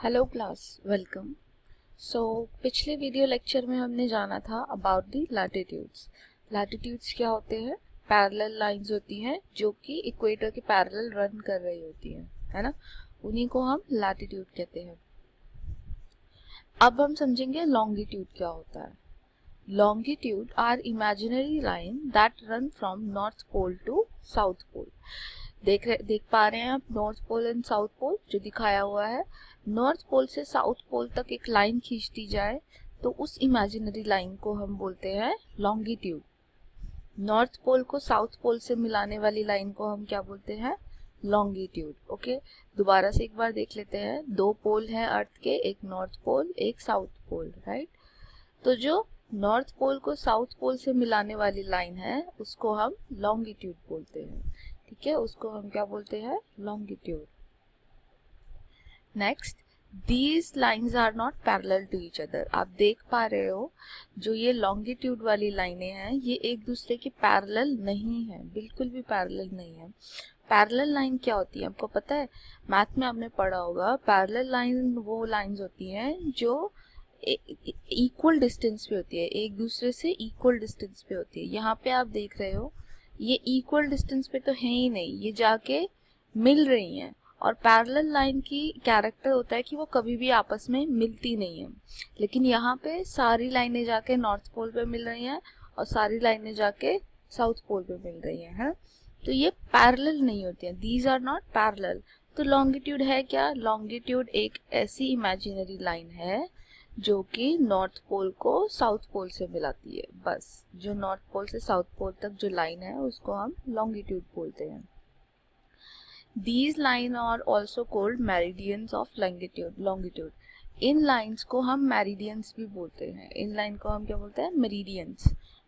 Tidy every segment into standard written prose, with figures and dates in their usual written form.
Hello class, welcome. पिछले video lecture में हमने जाना था अबाउट दी लैटिट्यूड्स। लैटिट्यूड्स क्या होते हैं? पैरेलल लाइंस होती हैं जो कि इक्वेटर के पैरेलल रन कर रही होती हैं, है ना। उन्हीं को हम लैटिट्यूड कहते हैं। अब हम समझेंगे लॉन्गिट्यूड क्या होता है। Longitude are imaginary line that run from north pole to south pole. देख पा रहे हैं आप north pole and south pole जो दिखाया हुआ है। नॉर्थ पोल से साउथ पोल तक एक लाइन खींच दी जाए तो उस इमेजिनरी लाइन को हम बोलते हैं लॉन्गिट्यूड। नॉर्थ पोल को साउथ पोल से मिलाने वाली लाइन को हम क्या बोलते हैं? लॉन्गिट्यूड। ओके, दोबारा से एक बार देख लेते हैं। दो पोल हैं अर्थ के, एक नॉर्थ पोल एक साउथ पोल, राइट। तो जो नॉर्थ पोल को साउथ पोल से मिलाने वाली लाइन है उसको हम लॉन्गिट्यूड बोलते हैं, ठीक है। उसको हम क्या बोलते हैं? Longitude. Next, these lines are not parallel to each other. आप देख पा रहे हो जो ये लॉन्गिट्यूड वाली लाइनें हैं ये एक दूसरे के पैरेलल नहीं है, बिल्कुल भी पैरेलल नहीं है। पैरेलल लाइन क्या होती है आपको पता है? मैथ में आपने पढ़ा होगा। पैरेलल लाइन वो लाइंस होती हैं जो इक्वल डिस्टेंस पे होती है, एक दूसरे से इक्वल डिस्टेंस पे होती है। यहाँ पे आप देख रहे हो ये इक्वल डिस्टेंस पे तो है ही नहीं, ये जाके मिल रही हैं। और पैरेलल लाइन की कैरेक्टर होता है कि वो कभी भी आपस में मिलती नहीं है। लेकिन यहाँ पे सारी लाइनें जाके नॉर्थ पोल पे मिल रही हैं और सारी लाइनें जाके साउथ पोल पे मिल रही हैं, है। तो ये पैरेलल नहीं होती हैं, दीज आर नॉट पैरेलल। तो लॉन्गिट्यूड है क्या? लॉन्गिट्यूड एक ऐसी इमेजिनरी लाइन है जो कि नॉर्थ पोल को साउथ पोल से मिलाती है। बस जो नॉर्थ पोल से साउथ पोल तक जो लाइन है उसको हम लॉन्गिट्यूड बोलते हैं। These lines are also called meridians of longitude. In lines को हम मेरिडियंस भी बोलते हैं। इन लाइन को हम क्या बोलते हैं? मेरिडियंस।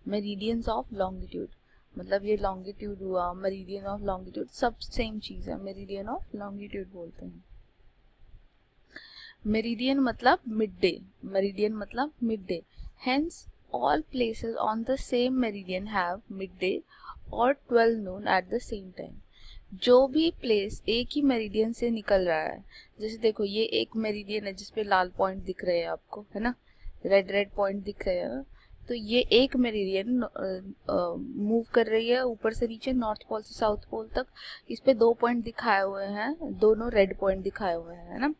मेरिडियंस ऑफ लॉन्गिट्यूड, मतलब ये लॉन्गिट्यूड हुआ, मेरिडियन ऑफ लॉन्गिट्यूड सब सेम चीज है। मेरिडियन ऑफ लॉन्गिट्यूड बोलते हैं। मेरिडियन मतलब मिड डे, मेरिडियन मतलब mid day. Hence all places on the same meridian have mid day और 12 नून एट द सेम टाइम। जो भी प्लेस एक ही मेरिडियन से निकल रहा है, जैसे देखो ये एक मेरिडियन है जिसपे लाल पॉइंट दिख रहे हैं आपको, है ना, रेड रेड पॉइंट दिख रहे हैं। तो ये एक मेरिडियन मूव कर रही है ऊपर से नीचे, नॉर्थ पोल से साउथ पोल तक। इस पे दो पॉइंट दिखाए हुए हैं, दोनों रेड पॉइंट दिखाए हुए हैं, है ना।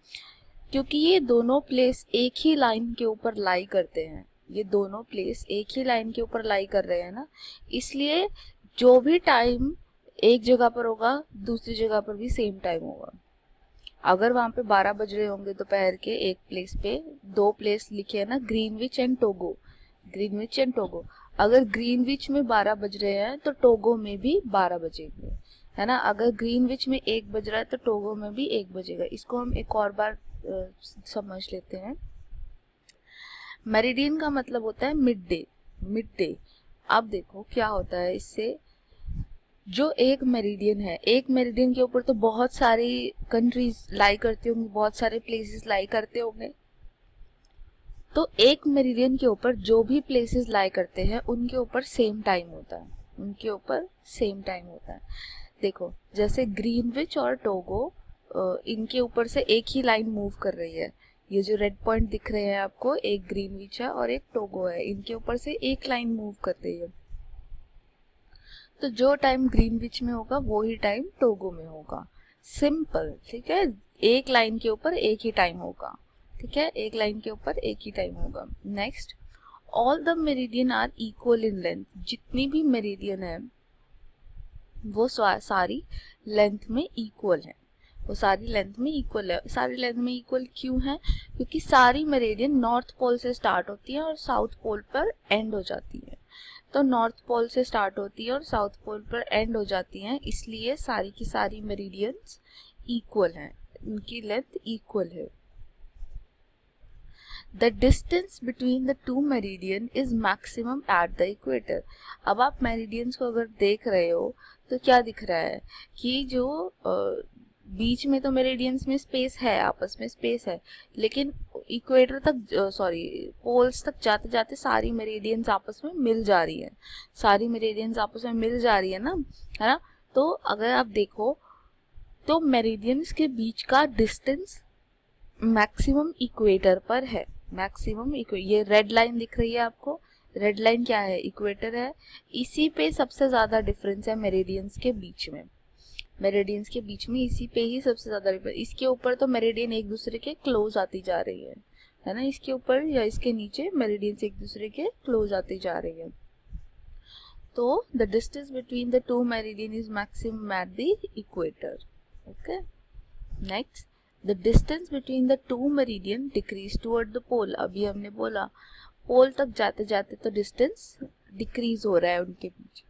क्योंकि ये दोनों प्लेस एक ही लाइन के ऊपर लाई करते हैं, ये दोनों प्लेस एक ही लाइन के ऊपर लाई कर रहे हैं ना, इसलिए जो भी टाइम एक जगह पर होगा दूसरी जगह पर भी सेम टाइम होगा। अगर वहां पे 12 बज रहे होंगे दोपहर के एक प्लेस पे, दो प्लेस लिखे है ना, Greenwich and Togo, Greenwich and Togo. अगर ग्रीनविच में 12 बज रहे हैं तो टोगो में भी 12 बजेंगे, है ना। अगर ग्रीनविच में 1 बज रहा है तो टोगो में भी 1 बजेगा। इसको हम एक और बार समझ लेते हैं। मेरिडियन का मतलब होता है मिड डे, मिड डे। अब देखो क्या होता है इससे, जो एक मेरिडियन है, एक मेरिडियन के ऊपर तो बहुत सारी कंट्रीज लाई करती होंगी, बहुत सारे प्लेसेस लाई करते होंगे। तो एक मेरिडियन के ऊपर जो भी प्लेसेस लाई करते हैं उनके ऊपर सेम टाइम होता है, उनके ऊपर सेम टाइम होता है। देखो जैसे ग्रीनविच और टोगो, इनके ऊपर से एक ही लाइन मूव कर रही है। ये जो रेड पॉइंट दिख रहे हैं आपको, एक ग्रीनविच है और एक टोगो है, इनके ऊपर से एक लाइन मूव कर रही है। तो जो टाइम ग्रीनविच में होगा वो ही टाइम टोगो में होगा। सिंपल, ठीक है। एक लाइन के ऊपर एक ही टाइम होगा, ठीक है, एक लाइन के ऊपर एक ही टाइम होगा। Next, all the meridian are equal in length. जितनी भी मेरिडियन है वो सारी लेंथ में इक्वल है, वो सारी लेंथ में इक्वल है। सारी लेंथ में इक्वल क्यों है? क्योंकि सारी मेरिडियन नॉर्थ पोल से स्टार्ट होती है और साउथ पोल पर एंड हो जाती है। तो नॉर्थ पोल से स्टार्ट होती है और साउथ पोल पर एंड हो जाती हैं, इसलिए सारी की सारी मेरिडियंस इक्वल हैं, उनकी लेंथ इक्वल है। The distance between the two meridian is maximum at the equator. अब आप मेरिडियंस को अगर देख रहे हो तो क्या दिख रहा है कि जो बीच में तो मेरिडियंस में स्पेस है, आपस में स्पेस है, लेकिन इक्वेटर तक, सॉरी, पोल्स तक जाते जाते सारी मेरिडियंस आपस में मिल जा रही है, सारी मेरिडियंस आपस में मिल जा रही है ना, है ना। तो अगर आप देखो तो मेरिडियंस के बीच का डिस्टेंस मैक्सिमम इक्वेटर पर है, मैक्सिमम ये रेड लाइन दिख रही है आपको, रेड लाइन क्या है, इक्वेटर है। इसी पे सबसे ज्यादा डिफरेंस है मेरिडियंस के बीच में, मेरिडियंस के बीच में इसी पे ही सबसे ज्यादा डिफरेंस। इसके ऊपर तो मेरिडियन एक दूसरे के क्लोज आती जा रही है ना, इसके ऊपर या इसके नीचे मेरिडियंस एक दूसरे के क्लोज आती जा रही है। तो the distance between the two meridian is maximum at the equator. Okay, next the distance between the two meridian decrease toward the pole. अभी हमने बोला पोल तक जाते जाते तो डिस्टेंस डिक्रीज हो रहा है उनके बीच।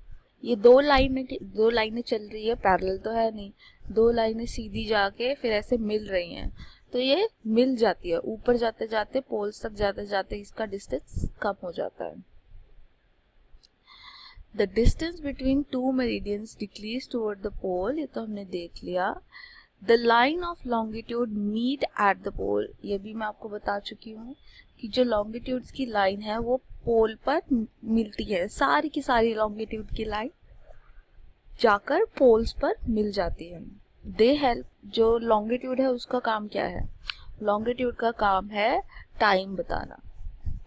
ये दो लाइनें चल रही है, पैरेलल तो है नहीं, दो लाइनें सीधी जाके फिर ऐसे मिल रही हैं, तो ये मिल जाती है, ऊपर जाते जाते पोल्स तक जाते जाते इसका डिस्टेंस कम हो जाता है। The distance between two meridians decrease toward the pole, ये तो हमने देख लिया। The line of longitude meet at the pole, ये भी मैं आपको बता चुकी हूँ कि जो लॉन्गिट्यूड्स की लाइन है वो पोल पर मिलती है, सारी की सारी लॉन्गिट्यूड की लाइन जाकर पोल्स पर मिल जाती है। दे हेल्प, जो लॉन्गिट्यूड है उसका काम क्या है, लॉन्गिट्यूड का काम है टाइम बताना,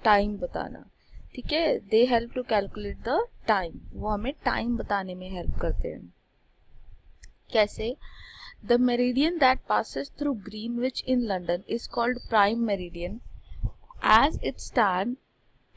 टाइम बताना, ठीक है। They help to calculate the time, वो हमें टाइम बताने में हेल्प करते हैं। कैसे, the meridian that passes through Greenwich in London is called prime meridian as it stand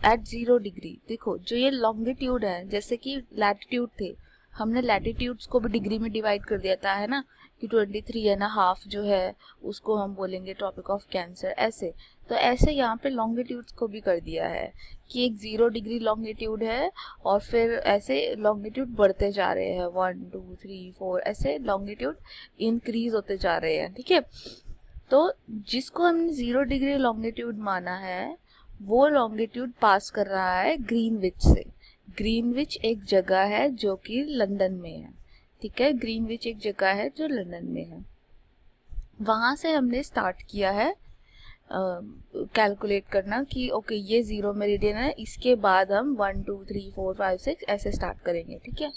at 0 degree. देखो जो ये लॉन्गिट्यूड है, जैसे कि लैटिट्यूड थे, हमने लैटिट्यूड्स को भी डिग्री में डिवाइड कर दिया था, है ना, कि 23.5 जो है उसको हम बोलेंगे ट्रॉपिक ऑफ कैंसर, ऐसे। तो ऐसे यहाँ पे लॉन्गिट्यूड्स को भी कर दिया है कि एक 0 डिग्री लॉन्गिट्यूड है और फिर ऐसे लॉन्गिट्यूड बढ़ते जा रहे हैं, 1 2 3 4 ऐसे लॉन्गिट्यूड इंक्रीज होते जा रहे हैं, ठीक है। तो जिसको हमने 0 डिग्री लॉन्गिट्यूड माना है वो लॉन्गिट्यूड पास कर रहा है ग्रीनविच से। ग्रीनविच एक जगह है जो कि लंदन में है, ठीक है, ग्रीनविच एक जगह है जो लंदन में है। वहां से हमने स्टार्ट किया है कैलकुलेट करना कि ओके ये 0 मेरिडियन है, इसके बाद हम 1 2 3 4 5 6 ऐसे स्टार्ट करेंगे, ठीक है।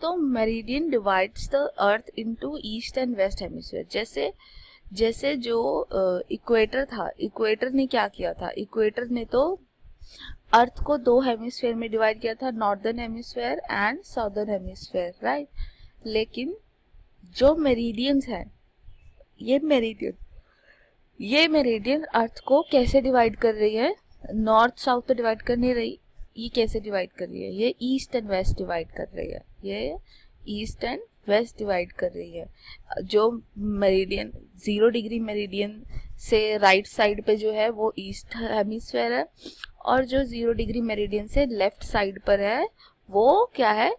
तो meridian divides the earth into east and west hemisphere. जैसे जैसे जो इक्वेटर था, इक्वेटर ने क्या किया था, इक्वेटर ने तो अर्थ को दो हेमिस्फीयर में डिवाइड किया था, northern hemisphere and southern hemisphere, right. लेकिन जो मेरिडियंस है, ये मेरिडियन अर्थ को कैसे डिवाइड कर रही है, नॉर्थ साउथ तो डिवाइड कर नहीं रही, ये कैसे डिवाइड कर रही है, ये ईस्ट एंड वेस्ट डिवाइड कर रही है, ये ईस्ट एंड वेस्ट डिवाइड कर रही है। जो मेरिडियन 0 डिग्री मेरिडियन से राइट साइड पे जो है वो ईस्ट हेमिस्फीयर है, और जो 0 डिग्री मेरिडियन से लेफ्ट साइड पर है वो क्या है,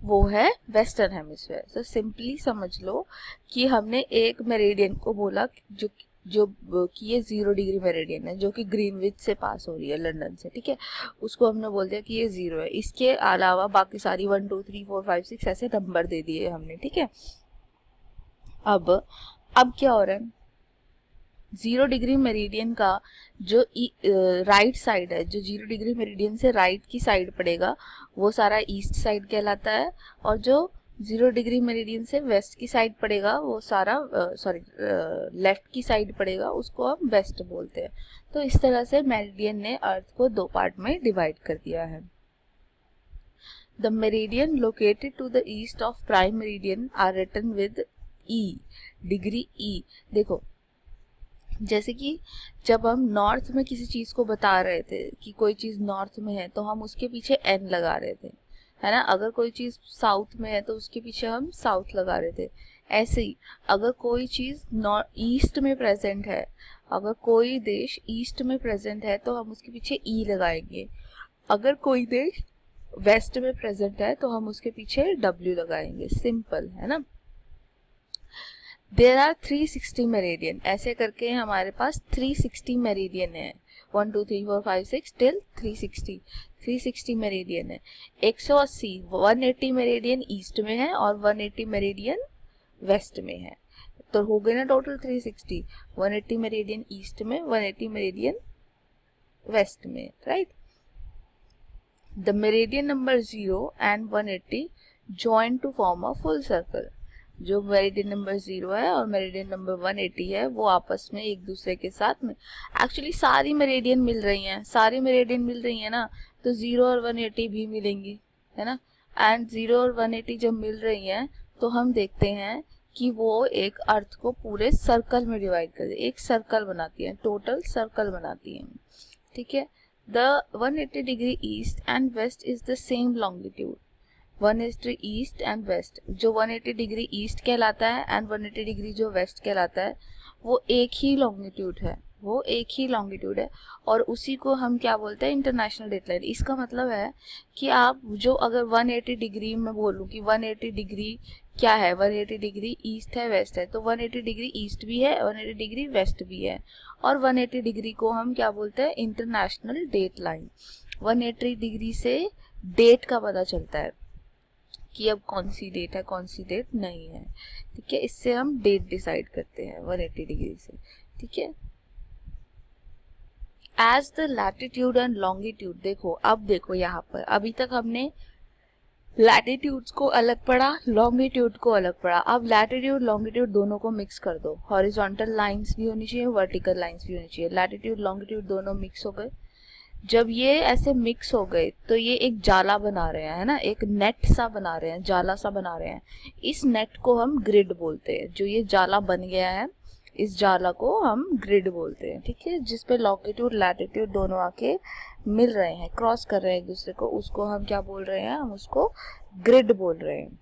वो है वेस्टर्न हेमिस्फीयर। तो सिंपली समझ लो कि हमने एक मेरिडियन को बोला जो जो कि ये 0 डिग्री मेरिडियन है जो कि ग्रीनविच से पास हो रही है लंदन से, ठीक है, उसको हमने बोल दिया कि ये 0 है। इसके अलावा बाकी सारी 1 2 3 4 5 6 ऐसे नंबर दे दिए हमने, ठीक है। अब क्या हो रहा है, 0 डिग्री मेरिडियन का जो राइट साइड है, जो 0 डिग्री मेरिडियन से राइट की साइड पड़ेगा वो सारा ईस्ट साइड कहलाता है, और जो 0 डिग्री मेरिडियन से वेस्ट की साइड पड़ेगा वो सारा लेफ्ट की साइड पड़ेगा, उसको हम वेस्ट बोलते हैं। तो इस तरह से मेरिडियन ने अर्थ को 2 पार्ट में डिवाइड कर दिया है। The meridian located to the east of prime meridian are written with E, degree E. देखो जैसे कि जब हम नॉर्थ में किसी चीज को बता रहे थे कि कोई चीज नॉर्थ में है तो हम उसके पीछे एन लगा रहे थे, है ना। अगर कोई चीज साउथ में है तो उसके पीछे हम साउथ लगा रहे थे। ऐसे ही अगर कोई चीज ईस्ट में प्रेजेंट है, अगर कोई देश ईस्ट में प्रेजेंट है तो हम उसके पीछे ई लगाएंगे। अगर कोई देश वेस्ट में प्रेजेंट है तो हम उसके पीछे डब्ल्यू लगाएंगे। सिंपल है ना। देर आर 360 मेरिडियन, ऐसे करके हमारे पास 360 मेरिडियन है। 1 2 3 4 5 6 टिल 360 मेरिडियन है। 180 180 मेरिडियन ईस्ट में है और 180 मेरिडियन वेस्ट में है, तो हो गए ना टोटल 360। 180 मेरिडियन ईस्ट में, 180 मेरिडियन वेस्ट में, right. The meridian number 0 and 180 join to form a full circle। जो मेरिडियन नंबर 0 है और मेरिडियन नंबर 180 है वो आपस में एक दूसरे के साथ में, एक्चुअली सारी मेरिडियन मिल रही हैं, सारी मेरिडियन मिल रही है ना, तो 0 और 180 भी मिलेंगी, है ना। एंड 0 और 180 जब मिल रही हैं तो हम देखते हैं कि वो एक अर्थ को पूरे सर्कल में डिवाइड कर दे, एक सर्कल बनाती है, टोटल सर्कल बनाती है, ठीक है। The 180 degree east and west is the same longitude, 180 east and west, जो 180 डिग्री ईस्ट कहलाता है एंड 180 डिग्री जो वेस्ट कहलाता है वो एक ही लॉन्गिट्यूड है, वो एक ही लॉन्गिट्यूड है, और उसी को हम क्या बोलते हैं, इंटरनेशनल डेट लाइन। इसका मतलब है कि आप जो अगर 180 डिग्री में बोलूँ कि 180 डिग्री क्या है, 180 डिग्री ईस्ट है वेस्ट है, तो 180 डिग्री ईस्ट भी है, 180 डिग्री वेस्ट भी है, और 180 डिग्री को हम क्या बोलते हैं, इंटरनेशनल डेट लाइन। 180 डिग्री से डेट का पता चलता है कि अब कौन सी डेट है कौन सी डेट नहीं है, ठीक है। इससे हम डेट डिसाइड करते हैं 180 डिग्री से, ठीक है। As the latitude and longitude, देखो अब देखो यहाँ पर अभी तक हमने लैटिट्यूड्स को अलग पढ़ा, लॉन्गिट्यूड को अलग पढ़ा, अब लैटिट्यूड लॉन्गिट्यूड दोनों को मिक्स कर दो, हॉरिजॉन्टल लाइंस भी होनी चाहिए, वर्टिकल लाइंस भी होनी चाहिए, लैटिट्यूड लॉन्गिट्यूड दोनों मिक्स हो गए। जब ये ऐसे मिक्स हो गए तो ये एक जाला बना रहे हैं, है ना, एक नेट सा बना रहे हैं, जाला सा बना रहे हैं। इस नेट को हम ग्रिड बोलते हैं, जो ये जाला बन गया है इस जाला को हम ग्रिड बोलते हैं, ठीक है। जिसपे लॉन्गिट्यूड लैटिट्यूड दोनों आके मिल रहे हैं, क्रॉस कर रहे हैं एक दूसरे को, उसको हम क्या बोल रहे हैं, हम उसको ग्रिड बोल रहे हैं,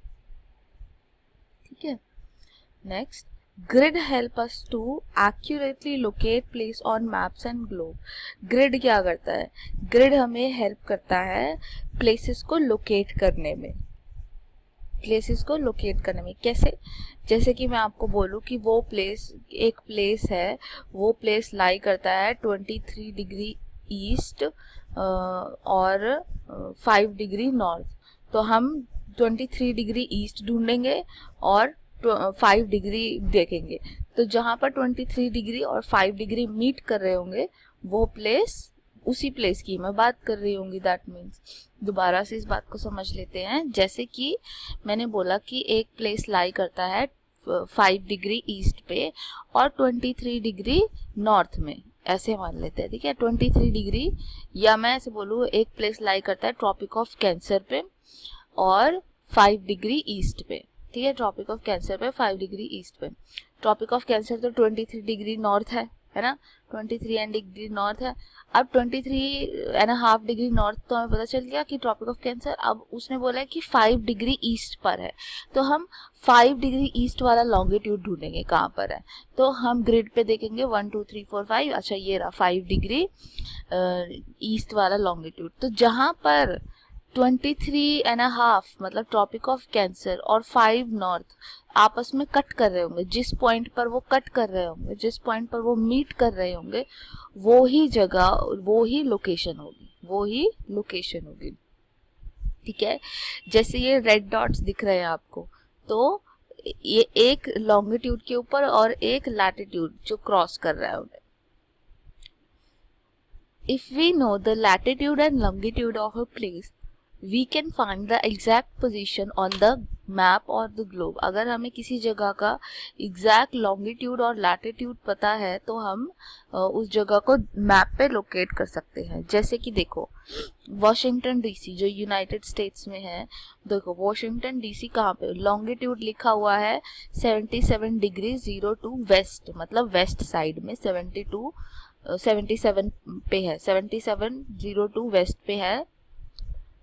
ठीक है। Next, grid help us to accurately locate place on maps and globe. Grid क्या करता है, ग्रिड हमें हेल्प करता है प्लेसेस को लोकेट करने में, प्लेसेस को लोकेट करने में कैसे, जैसे कि मैं आपको बोलूँ कि वो प्लेस, एक प्लेस है, वो प्लेस लाई करता है 23 डिग्री ईस्ट और 5 डिग्री नॉर्थ, तो हम 23 डिग्री ईस्ट ढूंढेंगे और 5 डिग्री देखेंगे, तो जहाँ पर 23 डिग्री और 5 डिग्री मीट कर रहे होंगे वो प्लेस, उसी प्लेस की मैं बात कर रही होंगी। दैट मीन्स दोबारा से इस बात को समझ लेते हैं, जैसे कि मैंने बोला कि एक प्लेस लाई करता है 5 डिग्री ईस्ट पे और 23 डिग्री नॉर्थ में, ऐसे मान लेते हैं, ठीक है। 23 डिग्री, या मैं ऐसे बोलूँ एक प्लेस लाई करता है ट्रॉपिक ऑफ कैंसर पे और 5 डिग्री ईस्ट पे, ठीक है। ट्रॉपिक ऑफ कैंसर पे 5 डिग्री ईस्ट पे, ट्रॉपिक ऑफ कैंसर तो 23 डिग्री नॉर्थ है ना, 23 एंड डिग्री नॉर्थ है। अब 23.5 डिग्री नॉर्थ तो हमें पता चल गया कि ट्रॉपिक ऑफ कैंसर, अब उसने बोला है कि 5 डिग्री ईस्ट पर है, तो हम 5 डिग्री ईस्ट वाला लॉन्गिट्यूड ढूंढेंगे कहाँ पर है, तो हम ग्रिड पे देखेंगे 1 2 3 4 5, अच्छा ये रहा 5 डिग्री ईस्ट वाला लॉन्गिट्यूड, तो जहाँ पर 23.5 मतलब ट्रॉपिक ऑफ कैंसर और 5 नॉर्थ आपस में कट कर रहे होंगे, जिस पॉइंट पर वो कट कर रहे होंगे, जिस पॉइंट पर वो मीट कर रहे होंगे, वो ही जगह, वो ही लोकेशन होगी, वो ही लोकेशन होगी, ठीक है। जैसे ये रेड डॉट्स दिख रहे हैं आपको, तो ये एक लॉन्गिट्यूड के ऊपर और एक लैटिट्यूड जो क्रॉस कर रहा है उन्हें। If we know the latitude and longitude of a place, we can find the exact position on the map or the globe. अगर हमें किसी जगह का एग्जैक्ट लॉन्गिट्यूड और लैटिट्यूड पता है तो हम उस जगह को मैप पे लोकेट कर सकते हैं। जैसे कि देखो वॉशिंगटन डीसी जो यूनाइटेड स्टेट्स में है, देखो वॉशिंगटन डीसी कहाँ पे, लॉन्गिट्यूड लिखा हुआ है 77 डिग्री 02 वेस्ट, मतलब वेस्ट साइड में 77 पे है, 7702 वेस्ट पे है,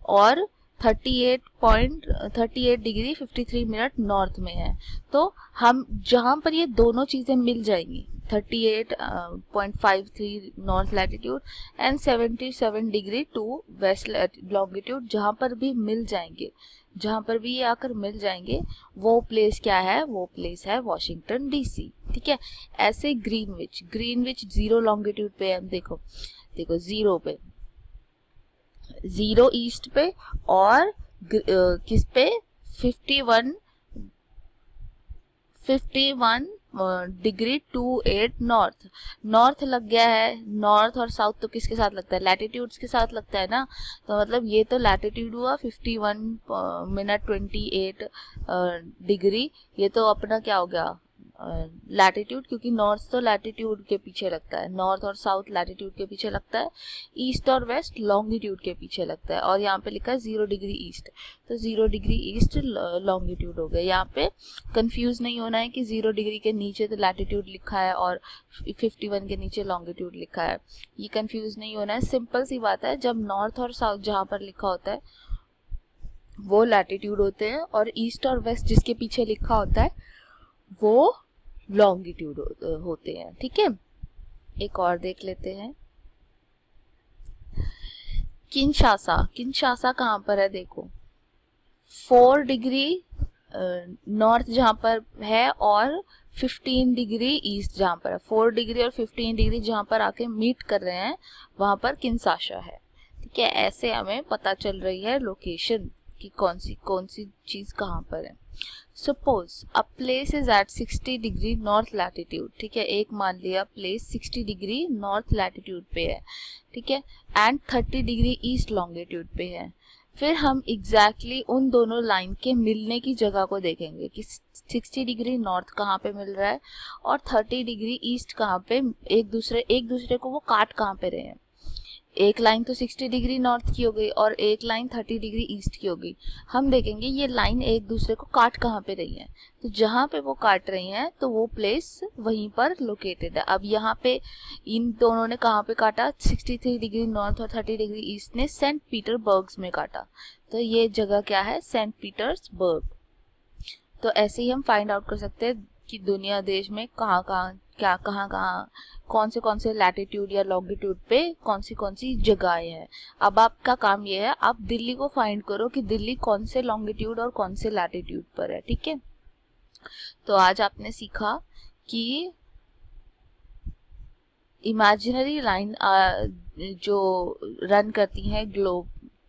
और 38 डिग्री 53 मिनट नॉर्थ में है। तो हम जहाँ पर ये दोनों चीज़ें मिल जाएंगी, 38.53 north latitude and 77 degree 2 west longitude, जहाँ पर भी मिल जाएंगे, जहाँ पर भी ये आकर मिल जाएंगे, वो प्लेस क्या है, वो प्लेस है वॉशिंगटन डीसी, ठीक है। ऐसे ग्रीनविच 0 लॉन्गिट्यूड पे है, देखो 0 पे, 0 ईस्ट पे, और किस पे 51 डिग्री 28 नॉर्थ, नॉर्थ लग गया है। नॉर्थ और साउथ तो किसके साथ लगता है, लैटिट्यूड्स के साथ लगता है ना। तो मतलब ये तो लैटिट्यूड हुआ 51 मिनट 28 डिग्री, ये तो अपना क्या हो गया लैटिट्यूड, क्योंकि नॉर्थ तो लैटिट्यूड के पीछे लगता है, नॉर्थ और साउथ लैटिट्यूड के पीछे लगता है, ईस्ट और वेस्ट लॉन्गिट्यूड के पीछे लगता है। और यहाँ पे लिखा है 0 डिग्री ईस्ट, तो 0 डिग्री ईस्ट लॉन्गिट्यूड हो गया। यहाँ पे कंफ्यूज नहीं होना है कि 0 डिग्री के नीचे तो लैटिट्यूड लिखा है और 51 के नीचे लॉन्गिट्यूड लिखा है, ये कंफ्यूज नहीं होना है। सिंपल सी बात है, जब नॉर्थ और साउथ जहाँ पर लिखा होता है वो लैटिट्यूड होते हैं, और ईस्ट और वेस्ट जिसके पीछे लिखा होता है वो लॉन्गिट्यूड होते हैं। ठीक है, एक और देख लेते हैं। किंशासा, किंशासा कहाँ पर है देखो, 4 डिग्री नॉर्थ जहाँ पर है और 15 डिग्री ईस्ट जहाँ पर है, 4 डिग्री और 15 डिग्री जहाँ पर आके मीट कर रहे हैं वहाँ पर किंशासा है। ठीक है, ऐसे हमें पता चल रही है लोकेशन कि कौन सी चीज कहाँ पर है। Suppose a place is at 60 degree north latitude, ठीक है, एक मान लिया प्लेस 60 डिग्री नॉर्थ लैटिट्यूड पे है, ठीक है, एंड 30 डिग्री ईस्ट लॉन्गिट्यूड पे है। फिर हम एग्जैक्टली उन दोनों लाइन के मिलने की जगह को देखेंगे कि 60 डिग्री नॉर्थ कहाँ पे मिल रहा है और 30 डिग्री ईस्ट कहाँ पे, एक दूसरे को वो काट कहाँ पे रहे हैं। एक लाइन तो 60 डिग्री नॉर्थ की हो गई और एक लाइन 30 डिग्री ईस्ट की हो गई। हम देखेंगे ये लाइन एक दूसरे को काट कहाँ पे रही है, तो जहाँ पे वो काट रही हैं तो वो प्लेस वहीं पर लोकेटेड है। अब यहाँ पे इन दोनों ने कहाँ पे काटा, 63 डिग्री नॉर्थ और 30 डिग्री ईस्ट ने सेंट पीटर्सबर्ग में काटा, तो ये जगह क्या है, सेंट पीटर्सबर्ग। तो ऐसे ही हम फाइंड आउट कर सकते हैं कि दुनिया देश में कहाँ कौन से लैटिट्यूड या लॉन्गिट्यूड पे कौन सी जगहें हैं। अब आपका काम ये है, आप दिल्ली को फाइंड करो कि दिल्ली कौन से लॉन्गिट्यूड और कौन से लैटिट्यूड पर है। ठीक है, तो आज आपने सीखा कि इमेजिनरी लाइन जो रन करती है globe,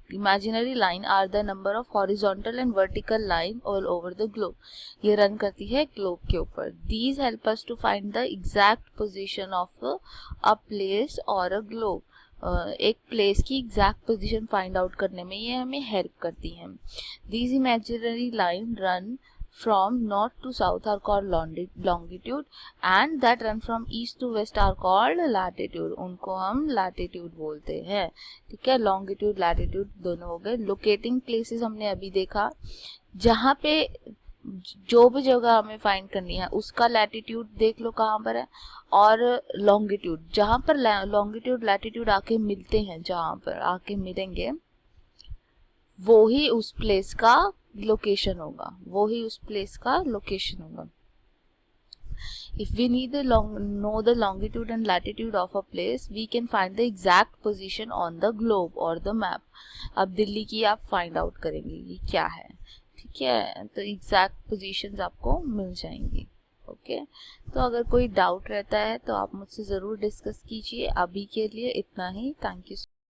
imaginary line are the number of horizontal and vertical line all over the globe, ये रन करती है ग्लोब के ऊपर। These help us to find the exact position of a place or a globe, एक place की exact position find out करने में ये हमें हेल्प करती हैं। These imaginary line run from north to south are called longitude and that run from east to west are called latitude, उनको हम latitude बोलते हैं। ठीक है, longitude latitude दोनों हो गए। लोकेटिंग प्लेसेस हमने अभी देखा, जहाँ पे जो भी जगह हमें फाइंड करनी है उसका लैटिट्यूड देख लो कहाँ पर है, और लॉन्गिट्यूड जहाँ पर लॉन्गिट्यूड लैटिट्यूड आके मिलते हैं, जहाँ पर आके मिलेंगे वो ही उस प्लेस का लोकेशन होगा, वो ही उस प्लेस का लोकेशन होगा। If we need to know the longitude and latitude of a place, we can find the exact position on the globe or the map. अब दिल्ली की आप फाइंड आउट करेंगे ये क्या है, ठीक है, तो एग्जैक्ट पोजीशंस आपको मिल जाएंगी। ओके, तो अगर कोई डाउट रहता है तो आप मुझसे ज़रूर डिस्कस कीजिए। अभी के लिए इतना ही, थैंक यू।